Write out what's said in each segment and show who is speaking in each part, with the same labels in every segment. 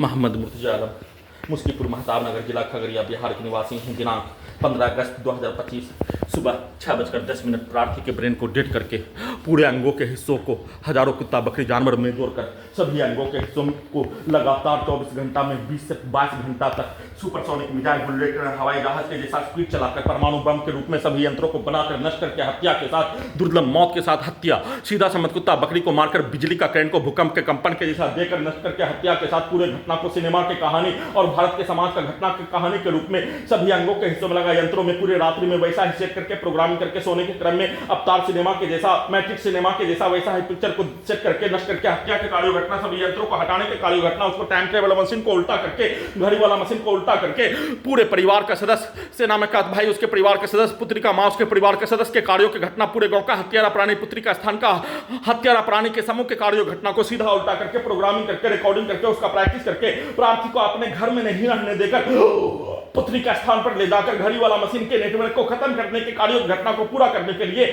Speaker 1: मोहम्मद मुर्तजा आलम, मुस्कीपुर महताब नगर, जिला खगड़िया, बिहार के निवासी हूँ। दिनांक 15 अगस्त 2025 सुबह 6:10 प्रार्थी के ब्रेन को डेड करके पूरे अंगों के हिस्सों को हजारों कुत्ता बकरी जानवर में जोड़कर सभी अंगों के हिस्सों को लगातार 24 घंटा में 20 से 22 घंटा तक सुपरसोनिक मिसाइल बुलेट हवाई जहाज के जैसा स्पीड चलाकर परमाणु बम के रूप में सभी यंत्रों को बनाकर नष्ट करके हत्या के साथ दुर्लभ मौत के साथ हत्या, सीधा समझ कुत्ता बकरी को मारकर बिजली का करंट को भूकंप के कंपन के जैसा देकर नष्ट करके हत्या के साथ पूरे घटना को सिनेमा की कहानी और भारत के समाज का घटना की कहानी के रूप में सभी अंगों के हिस्सों में लगा यंत्रों में पूरे रात्रि में वैसा ही सेट करके प्रोग्रामिंग करके सोने के क्रम में अवतार सिनेमा के जैसा, मैट्रिक्स सिनेमा के जैसा वैसा ही पिक्चर को सेट करके नष्ट करके हत्या के कार्य घटना, सभी यंत्रों को हटाने के कार्य घटना, उसको टाइम ट्रेवल मशीन को उल्टा करके, घड़ी वाला मशीन को उल्टा करके पूरे परिवार का सदस्य, सेना में का भाई, उसके परिवार के सदस्य, पुत्री का मां, उसके परिवार के सदस्य के कार्यों की घटना, पूरे गांव का हत्यारा प्राणी, पुत्री का स्थान का हत्यारा प्राणी के समूह के कार्यों घटना को सीधा उल्टा करके प्रोग्रामिंग करके रिकॉर्डिंग करके उसका प्रैक्टिस करके प्रार्थी को अपने घर में नहीं रहने देकर पुत्री का स्थान पर ले जाकर घड़ी वाला मशीन के नेटवर्क को खत्म करने के कार्यों घटना को पूरा करने के लिए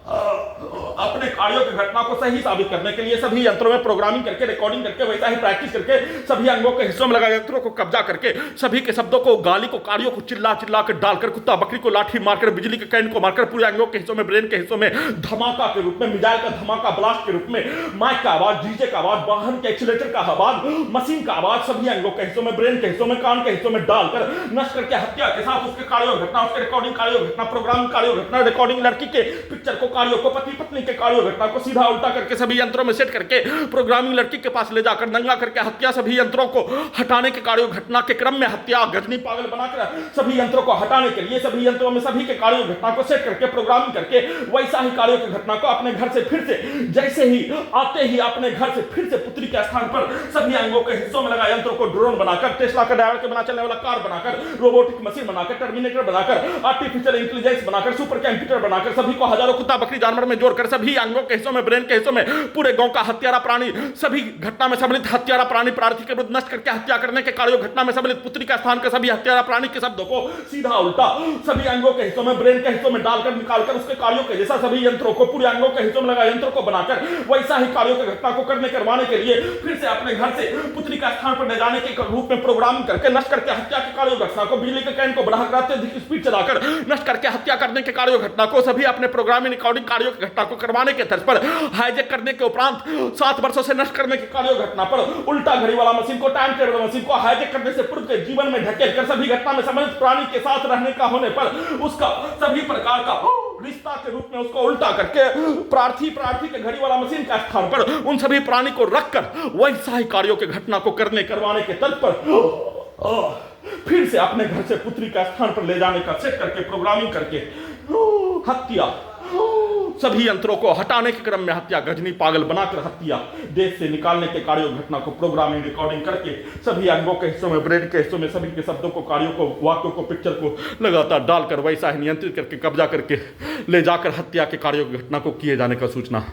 Speaker 1: अपने कार्यों की घटना को सही साबित करने के लिए सभी यंत्रों में प्रोग्रामिंग करके रिकॉर्डिंग करके वैसा ही प्रैक्टिस करके सभी अंगों के हिस्सों में लगा यंत्रों को कब्जा करके सभी के शब्दों को, गाली को, कार्यों को चिल्ला चिल्ला कर डालकर, कुत्ता बकरी को लाठी मारकर, बिजली के करंट को मारकर पूरे अंगों के हिस्सों में, ब्रेन के हिस्सों में धमाका के रूप में, मिसाइल का धमाका ब्लास्ट के रूप में, माइक का आवाज, डीजे का आवाज, वाहन के एक्सीलरेटर का आवाज, मशीन का आवाज सभी अंगों के हिस्सों में, ब्रेन के हिस्सों में, कान के हिस्सों में डालकर नष्ट करके हत्या के साथ उसके कार्यों घटना, उसके रिकॉर्डिंग कार्यों घटना, प्रोग्रामिंग कार्यों घटना, रिकॉर्डिंग लड़की के पिक्चर को, कार्यों को, पति पत्नी के कार्यों घटना को सीधा उल्टा करके सभी यंत्रों में सेट करके प्रोग्रामिंग लड़की के पास ले जाकर नंगा करके हत्या, सभी यंत्रों को हटाने के कार्यों घटना के क्रम में हत्या, गजनी पागल बनाकर सभी यंत्रों को हटाने के लिए सभी यंत्रों में सभी के कार्यों घटना को सेट करके प्रोग्रामिंग करके वैसा ही कार्यों की घटना को अपने घर से फिर से जैसे ही आते ही अपने घर से फिर से पुत्री के स्थान पर सभी अंगों के हिस्सों में लगा यंत्रों को ड्रोन बनाकर, टेस्ला का ड्राइवर के बना चलने वाला कार बनाकर, रोबोटिक मशीन बनाकर, टर्मिनेटर बनाकर, आर्टिफिशियल इंटेलिजेंस बनाकर, सुपर कंप्यूटर बनाकर सभी को हजारों कुत्ता बकरी जानवर में जोड़कर सभी अंगों के हिस्सों में, ब्रेन के हिस्सों में पूरे गांव का हत्यारा प्राणी, सभी घटना में सम्मिलित हत्यारा प्राणी प्रार्थी के विरुद्ध नष्ट करके हत्या करने के कार्यों घटना में सम्मिलित पुत्री का स्थान के सभी हत्यारा प्राणी के शब्दों को सीधा उल्टा सभी अंगों के हिस्सों में, ब्रेन के हिस्सों में डालकर निकालकर उसके कार्यों के जैसा सभी यंत्रों को पूरे अंगों के हिस्सों में लगा यंत्रों को बनाकर वैसा ही कार्यों की घटना को करने करवाने के लिए फिर से अपने घर से पुत्री का स्थान पर ले जाने के रूप में प्रोग्रामिंग करके नष्ट करके हत्या के कार्यों घटना को, बिजली के करंट को बढ़ाकर अत्यधिक स्पीड चलाकर नष्ट करके हत्या करने के कार्यों घटना को सभी अपने प्रोग्रामिंग रिकॉर्डिंग कार्यों की घटना को करवाने के तर्ज पर हाईजैक करने के उपरांत 7 वर्षों से नष्ट करने के कार्यों घटना पर उल्टा घड़ी वाला मशीन को, टाइम ट्रेवल मशीन को हाईजैक करने से पूर्व के जीवन में ढकेल कर सभी घटना में सम्मिलित प्राणी के साथ रहने का होने पर उसका सभी प्रकार का रिश्ता के रूप में उसको उल्टा करके प्रार्थी के घड़ी वाला मशीन का स्थान पर उन सभी प्राणी को रखकर वैसा ही कार्यों के घटना को करने करवाने के तर्ज पर फिर से अपने घर से पुत्री का स्थान पर ले जाने का सेट करके प्रोग्रामिंग करके हत्या, सभी यंत्रों को हटाने के क्रम में हत्या, गजनी पागल बनाकर हत्या, देश से निकालने के कार्यों घटना को प्रोग्रामिंग रिकॉर्डिंग करके सभी अंगों के हिस्सों में, ब्रेन के हिस्सों में सभी के शब्दों को, कार्यों को, वाक्यों को, पिक्चर को लगातार डालकर वैसा ही नियंत्रित करके कब्जा करके ले जाकर हत्या के कार्यों की घटना को किए जाने का सूचना